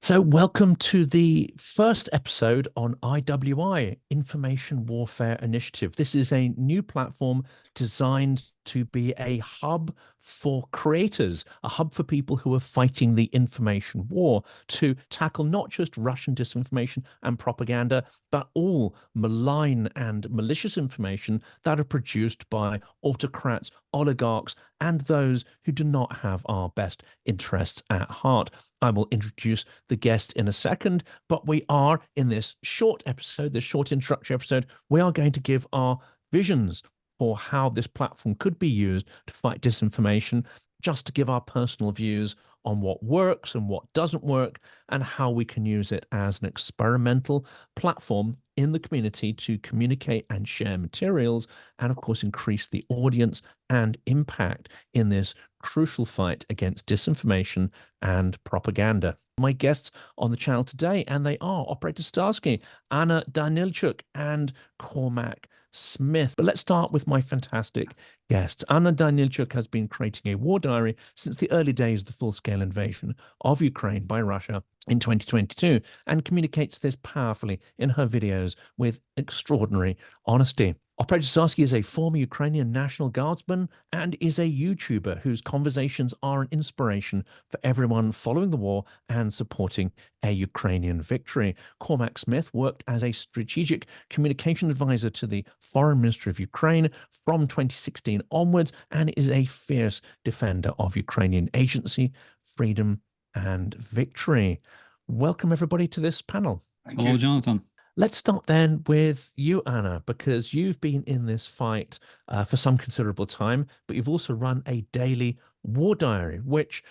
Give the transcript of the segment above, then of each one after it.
So, welcome to the first episode on IWI, Information Warfare Initiative. This is a new platform designed to be a hub for creators, a hub for people who are fighting the information war to tackle not just Russian disinformation and propaganda, but all malign and malicious information that are produced by autocrats, oligarchs, and those who do not have our best interests at heart. I will introduce the guest in a second, but we are in this short episode, this short introductory episode, we are going to give our visions for how this platform could be used to fight disinformation, just to give our personal views on what works and what doesn't work, and how we can use it as an experimental platform in the community to communicate and share materials, and of course increase the audience and impact in this crucial fight against disinformation and propaganda. My guests on the channel today, and they are Operator Starsky, Anna Danylchuk, and Cormac Smith. But let's start with my fantastic guests. Anna Danylchuk has been creating a war diary since the early days of the full-scale invasion of Ukraine by Russia in 2022, and communicates this powerfully in her videos with extraordinary honesty. Operator Starsky is a former Ukrainian National Guardsman and is a YouTuber whose conversations are an inspiration for everyone following the war and supporting a Ukrainian victory. Cormac Smith worked as a strategic communication advisor to the Foreign Ministry of Ukraine from 2016 onwards and is a fierce defender of Ukrainian agency, freedom, and victory. Welcome, everybody, to this panel. Hello, Jonathan. Let's start then with you, Anna, because you've been in this fight for some considerable time, but you've also run a daily war diary, which,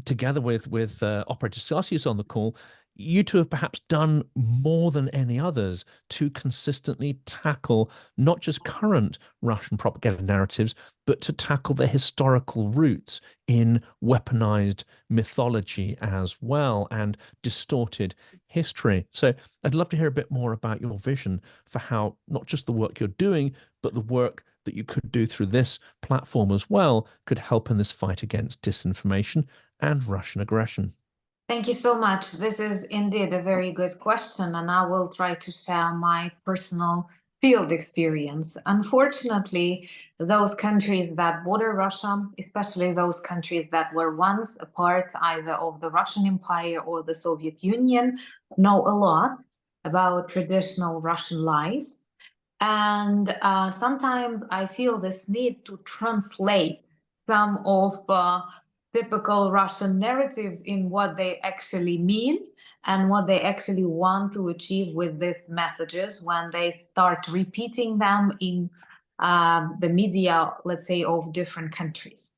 together with Operator Starsky on the call, you two have perhaps done more than any others to consistently tackle not just current Russian propaganda narratives, but to tackle the historical roots in weaponized mythology as well and distorted history. So I'd love to hear a bit more about your vision for how not just the work you're doing, but the work that you could do through this platform as well could help in this fight against disinformation and Russian aggression. Thank you so much. This is indeed a very good question, and I will try to share my personal field experience. Unfortunately, those countries that border Russia, especially those countries that were once a part either of the Russian Empire or the Soviet Union, know a lot about traditional Russian lies. And sometimes I feel this need to translate some of typical Russian narratives in what they actually mean and what they actually want to achieve with these messages when they start repeating them in the media, let's say, of different countries.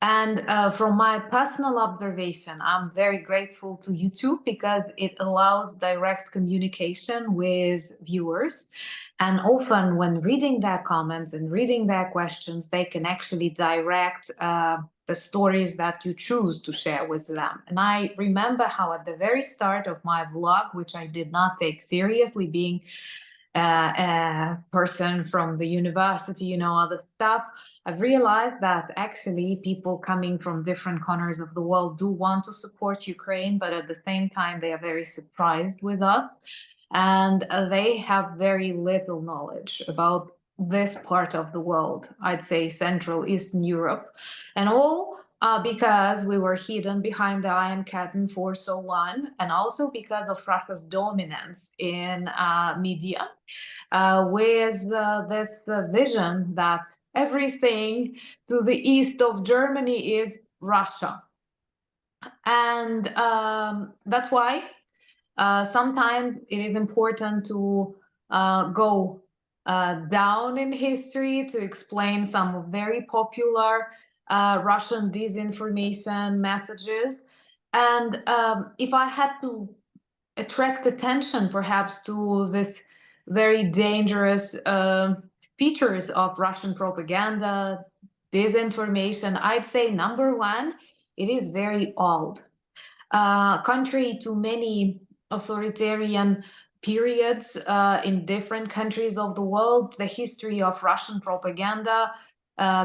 And from my personal observation, I'm very grateful to YouTube because it allows direct communication with viewers. And often when reading their comments and reading their questions, they can actually direct the stories that you choose to share with them. And I remember how at the very start of my vlog, which I did not take seriously, being a person from the university, other stuff, I've realized that actually people coming from different corners of the world do want to support Ukraine, but at the same time, they are very surprised with us. And they have very little knowledge about this part of the world, I'd say Central Eastern Europe, and all because we were hidden behind the Iron Curtain for so long, and also because of Russia's dominance in media, with this vision that everything to the east of Germany is Russia. And that's why sometimes it is important to go down in history to explain some very popular Russian disinformation messages. And if I had to attract attention perhaps to this very dangerous features of Russian propaganda, disinformation, I'd say number one, it is very old. Contrary to many authoritarian periods in different countries of the world, the history of Russian propaganda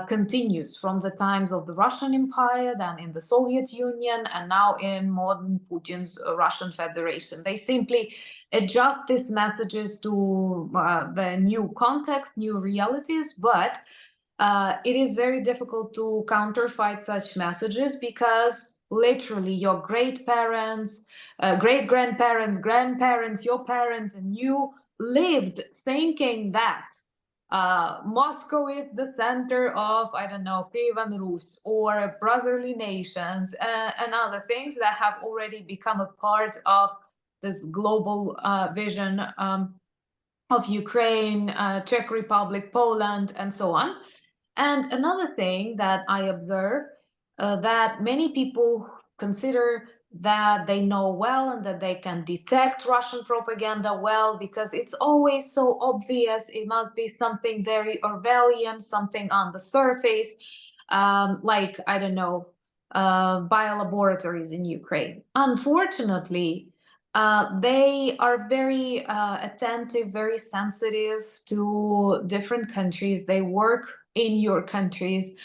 continues from the times of the Russian Empire, then in the Soviet Union, and now in modern Putin's Russian Federation. They simply adjust these messages to the new context, new realities, but it is very difficult to counterfeit such messages because literally your great-parents, great-grandparents, grandparents, your parents, and you lived thinking that Moscow is the center of, I don't know, Kievan Rus or brotherly nations and other things that have already become a part of this global vision of Ukraine, Czech Republic, Poland, and so on. And another thing that I observe that many people consider that they know well and that they can detect Russian propaganda well because it's always so obvious. It must be something very Orwellian, something on the surface, like, I don't know, biolaboratories in Ukraine. Unfortunately, they are very attentive, very sensitive to different countries. They work in your countries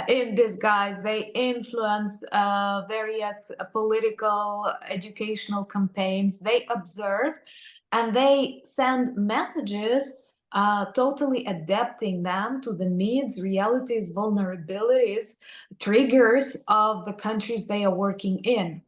in disguise. They influence various political, educational campaigns. They observe and they send messages totally adapting them to the needs, realities, vulnerabilities, triggers of the countries they are working in.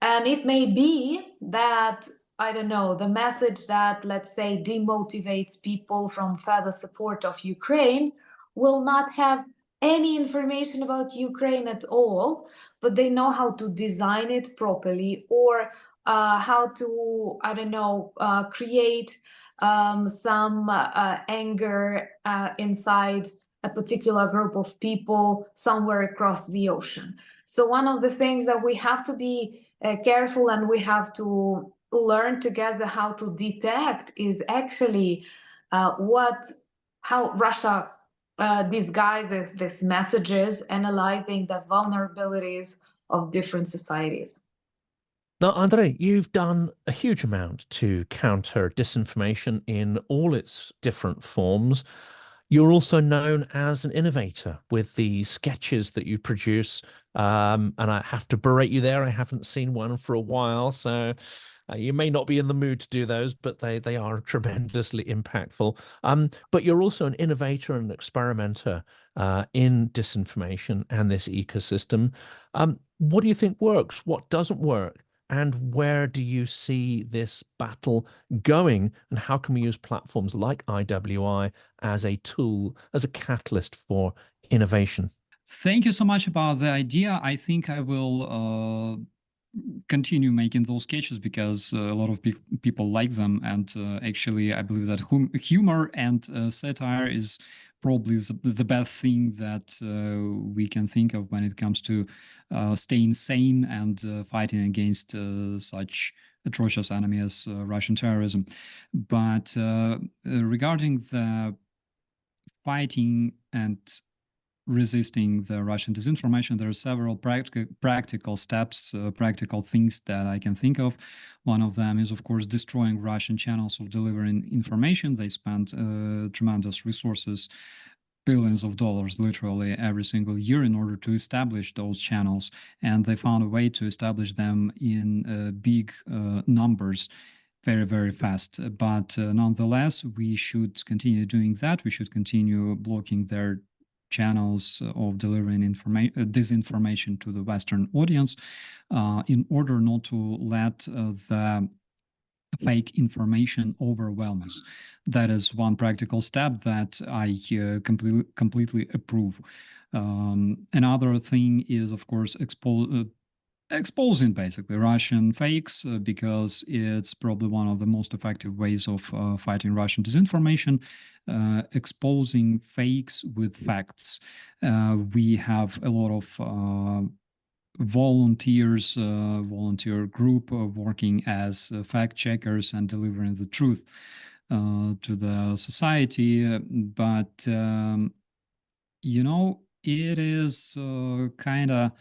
And it may be that, I don't know, the message that, let's say, demotivates people from further support of Ukraine will not have any information about Ukraine at all, but they know how to design it properly or how to, I don't know, create some anger inside a particular group of people somewhere across the ocean. So one of the things that we have to be careful and we have to learn together how to detect is actually how Russia disguises these messages, analyzing the vulnerabilities of different societies. Now, Andrei, you've done a huge amount to counter disinformation in all its different forms. You're also known as an innovator with the sketches that you produce. And I have to berate you there. I haven't seen one for a while, so you may not be in the mood to do those, but they are tremendously impactful. But you're also an innovator and experimenter in disinformation and this ecosystem. What do you think works? What doesn't work? And where do you see this battle going? And how can we use platforms like IWI as a tool, as a catalyst for innovation? Thank you so much about the idea. I think I will continue making those sketches because a lot of people like them. And actually, I believe that humor and satire is probably the best thing that we can think of when it comes to staying sane and fighting against such atrocious enemy as Russian terrorism. But regarding the fighting and resisting the Russian disinformation, there are several practical steps, practical things that I can think of. One of them is, of course, destroying Russian channels of delivering information. They spend tremendous resources, billions of dollars, literally every single year in order to establish those channels. And they found a way to establish them in big numbers very, very fast. But nonetheless, we should continue doing that. We should continue blocking their channels of delivering disinformation to the Western audience in order not to let the fake information overwhelm us. That is one practical step that I completely approve. Another thing is, of course, exposing basically Russian fakes because it's probably one of the most effective ways of fighting Russian disinformation, exposing fakes with facts. We have a lot of volunteers, volunteer group working as fact checkers and delivering the truth to the society. But, you know, it is kind of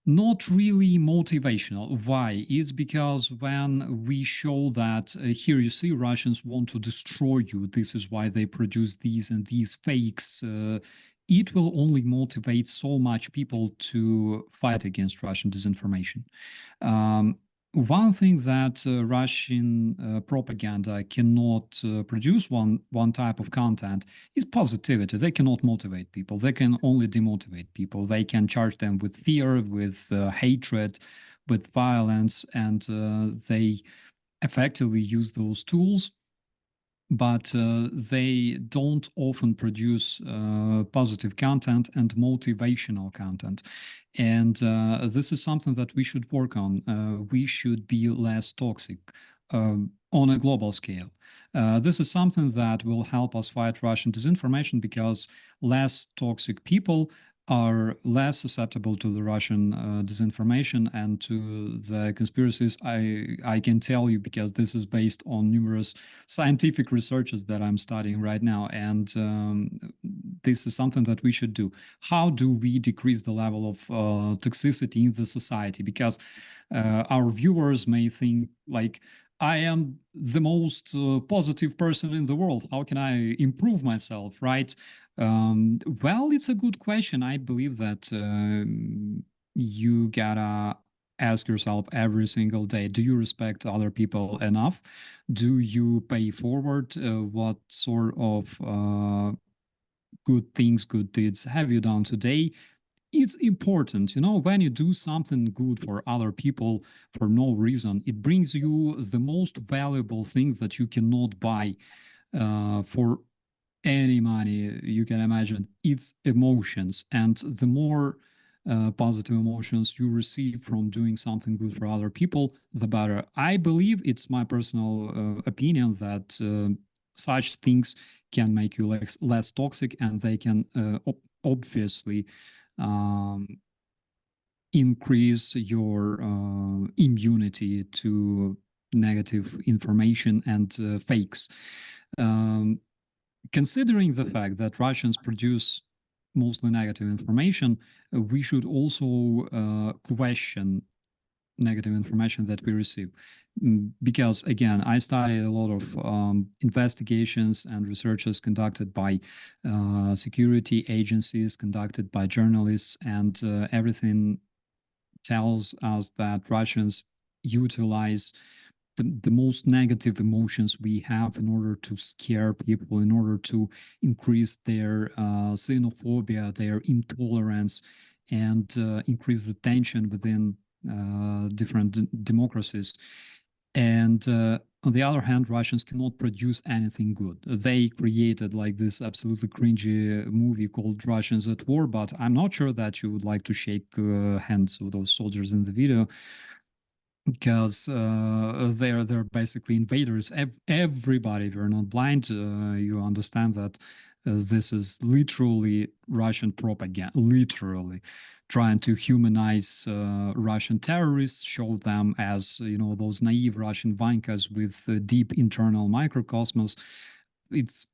not really motivational. Why? It's because when we show that here you see Russians want to destroy you, this is why they produce these and these fakes, it will only motivate so much people to fight against Russian disinformation. One thing that Russian propaganda cannot produce, one type of content, is positivity. They cannot motivate people. They can only demotivate people. They can charge them with fear, with hatred, with violence, and they effectively use those tools, but they don't often produce positive content and motivational content. And this is something that we should work on. We should be less toxic on a global scale. This is something that will help us fight Russian disinformation, because less toxic people are less susceptible to the Russian disinformation and to the conspiracies. I can tell you, because this is based on numerous scientific researches that I'm studying right now, and this is something that we should do. How do we decrease the level of toxicity in the society? Because our viewers may think like, I am the most positive person in the world. How can I improve myself, right? Well, it's a good question. I believe that you gotta ask yourself every single day, do you respect other people enough? Do you pay forward? What sort of good things, good deeds have you done today? It's important, you know, when you do something good for other people for no reason, it brings you the most valuable thing that you cannot buy for any money you can imagine. It's emotions, and the more positive emotions you receive from doing something good for other people, the better. I believe, it's my personal opinion, that such things can make you less toxic, and they can obviously increase your immunity to negative information and fakes. Considering the fact that Russians produce mostly negative information, we should also question negative information that we receive. Because, again, I studied a lot of investigations and researches conducted by security agencies, conducted by journalists, and everything tells us that Russians utilize the most negative emotions we have in order to scare people, in order to increase their xenophobia, their intolerance, and increase the tension within different democracies. And on the other hand, Russians cannot produce anything good. They created like this absolutely cringy movie called Russians at War, but I'm not sure that you would like to shake hands with those soldiers in the video, because they're basically invaders. Everybody, if you're not blind, you understand that this is literally Russian propaganda, literally trying to humanize Russian terrorists, show them as, you know, those naive Russian vankas with deep internal microcosmos. It's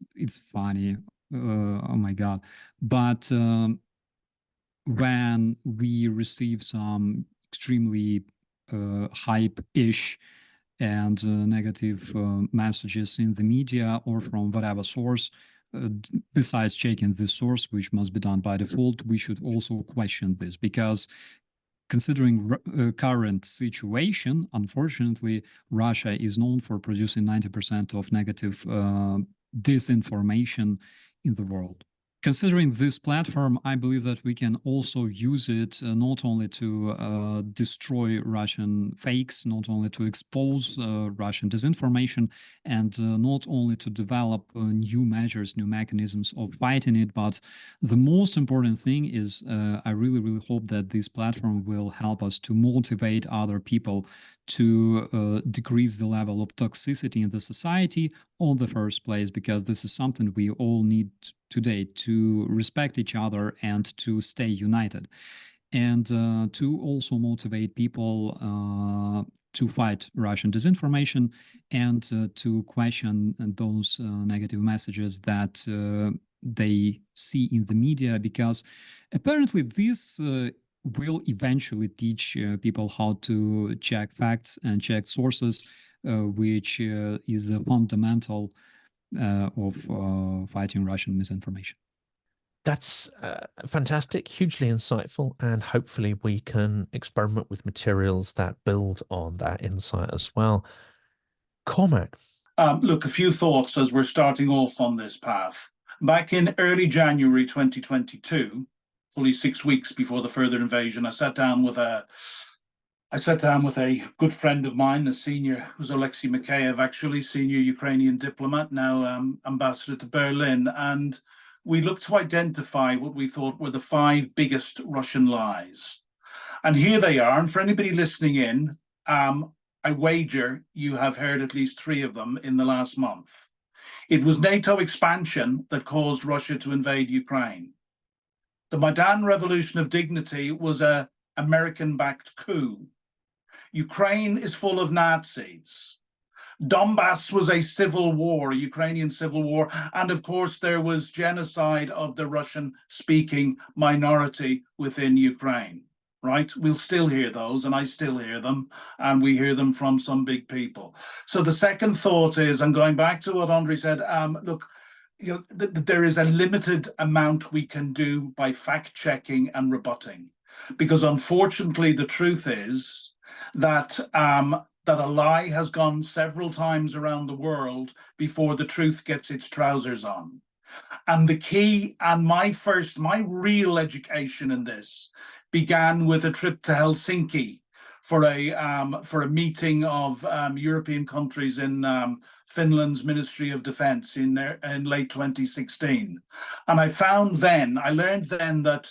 funny. Oh my God. But when we receive some extremely hype-ish and negative messages in the media or from whatever source, besides checking the source, which must be done by default, we should also question this, because considering current situation, unfortunately, Russia is known for producing 90% of negative disinformation in the world. Considering this platform, I believe that we can also use it not only to destroy Russian fakes, not only to expose Russian disinformation, and not only to develop new measures, new mechanisms of fighting it, but the most important thing is I really, really hope that this platform will help us to motivate other people to decrease the level of toxicity in the society on the first place, because this is something we all need today, to respect each other and to stay united, and to also motivate people to fight Russian disinformation and to question those negative messages that they see in the media, because apparently this will eventually teach people how to check facts and check sources, which is the fundamental of fighting Russian misinformation. That's fantastic, hugely insightful, and hopefully we can experiment with materials that build on that insight as well. Cormac. Look, a few thoughts as we're starting off on this path. Back in early January 2022, fully 6 weeks before the further invasion, I sat down with a good friend of mine, a senior, who's Alexei Mikheyev, actually, senior Ukrainian diplomat, now ambassador to Berlin. And we looked to identify what we thought were the 5 biggest Russian lies. And here they are. And for anybody listening in, I wager you have heard at least 3 of them in the last month. It was NATO expansion that caused Russia to invade Ukraine. The Maidan Revolution of Dignity was an American-backed coup. Ukraine is full of Nazis. Donbass was a civil war, a Ukrainian civil war. And of course, there was genocide of the Russian-speaking minority within Ukraine, right? We'll still hear those, and I still hear them, and we hear them from some big people. So the second thought is, and going back to what Andre said, look, there is a limited amount we can do by fact-checking and rebutting, because unfortunately, the truth is that that a lie has gone several times around the world before the truth gets its trousers on. And the key, and my real education in this began with a trip to Helsinki for a meeting of European countries in Finland's Ministry of Defense in late 2016. And I learned then that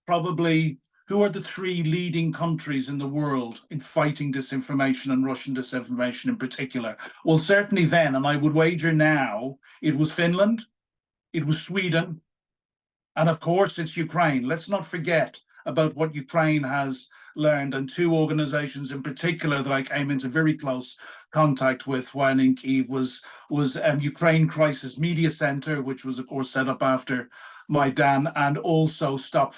probably who are the 3 leading countries in the world in fighting disinformation, and Russian disinformation in particular? Well, certainly then, and I would wager now, it was Finland, it was Sweden, and of course it's Ukraine. Let's not forget about what Ukraine has learned, and 2 organizations in particular that I came into very close contact with while in Kyiv was Ukraine Crisis Media Center, which was of course set up after Maidan, and also Stop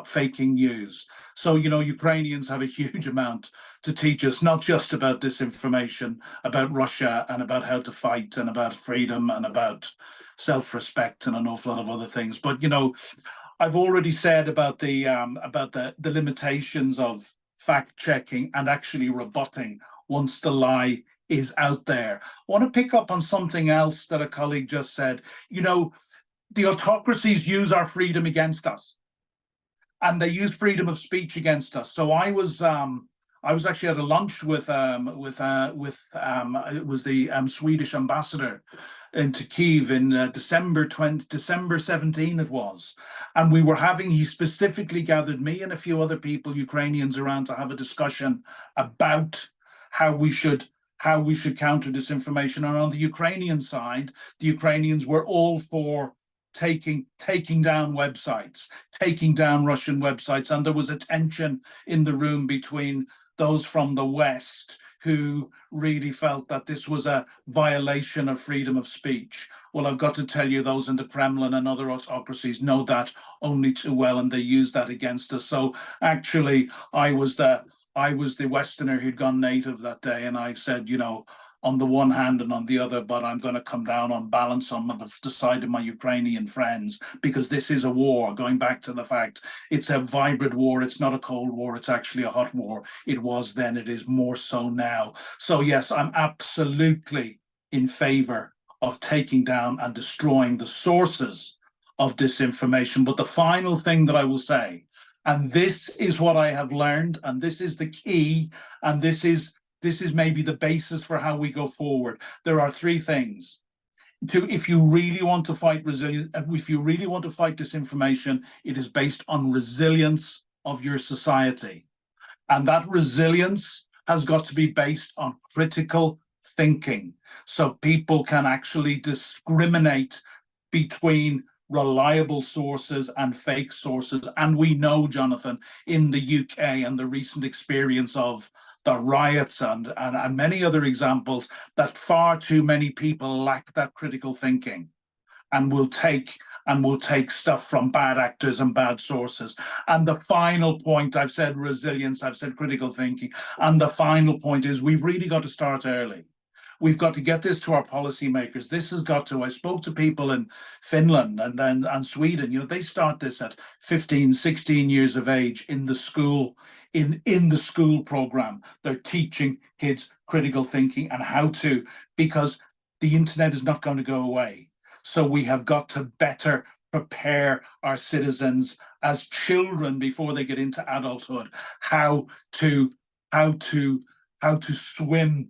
Faking News. So, Ukrainians have a huge amount to teach us, not just about disinformation, about Russia, and about how to fight, and about freedom, and about self-respect, and an awful lot of other things. But, I've already said about the limitations of fact-checking and actually rebutting once the lie is out there. I want to pick up on something else that a colleague just said. The autocracies use our freedom against us, and they use freedom of speech against us. So I was actually at a lunch with it was the Swedish ambassador into Kyiv in December 17 it was, and he specifically gathered me and a few other people, Ukrainians, around to have a discussion about how we should counter disinformation. And on the Ukrainian side, the Ukrainians were all for taking down websites, taking down Russian websites, and there was a tension in the room between those from the West who really felt that this was a violation of freedom of speech. Well, I've got to tell you, those in the Kremlin and other autocracies know that only too well, and they use that against us. So actually, I was the Westerner who'd gone native that day, and I said, on the one hand and on the other, but I'm going to come down on balance on the side of my Ukrainian friends, because this is a war. Going back to the fact, it's a vibrant war. It's not a cold war. It's actually a hot war. It was then. It is more so now. So yes, I'm absolutely in favor of taking down and destroying the sources of disinformation. But the final thing that I will say, and this is what I have learned, and this is the key, and this is maybe the basis for how we go forward. There are 3 things. If you really want to fight disinformation, it is based on resilience of your society. And that resilience has got to be based on critical thinking, so people can actually discriminate between reliable sources and fake sources. And we know, Jonathan, in the UK and the recent experience of the riots and many other examples, that far too many people lack that critical thinking, and will take stuff from bad actors and bad sources. And the final point, I've said resilience, I've said critical thinking, and the final point is we've really got to start early. we've got to get this to our policymakers. This has got to, I spoke to people in Finland and Sweden, you know, they start this at 15, 16 years of age in the school, in the school program. They're teaching kids critical thinking and how to, because the internet is not going to go away. So we have got to better prepare our citizens as children before they get into adulthood, how to swim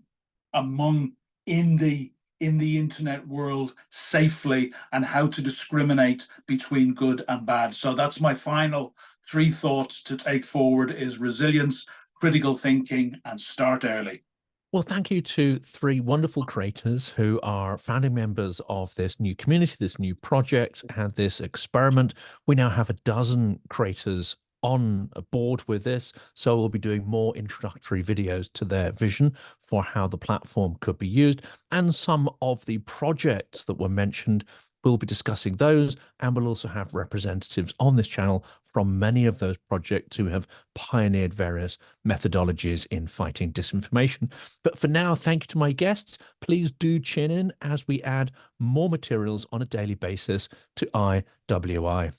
among in the internet world safely, and how to discriminate between good and bad. So that's my final 3 thoughts to take forward: is resilience, critical thinking, and start early. Well, thank you to 3 wonderful creators who are founding members of this new community, this new project, and this experiment. We now have 12 creators on board with this, so we'll be doing more introductory videos to their vision for how the platform could be used, and some of the projects that were mentioned, we'll be discussing those, and we'll also have representatives on this channel from many of those projects who have pioneered various methodologies in fighting disinformation. But for now, thank you to my guests. Please do tune in as we add more materials on a daily basis to IWI.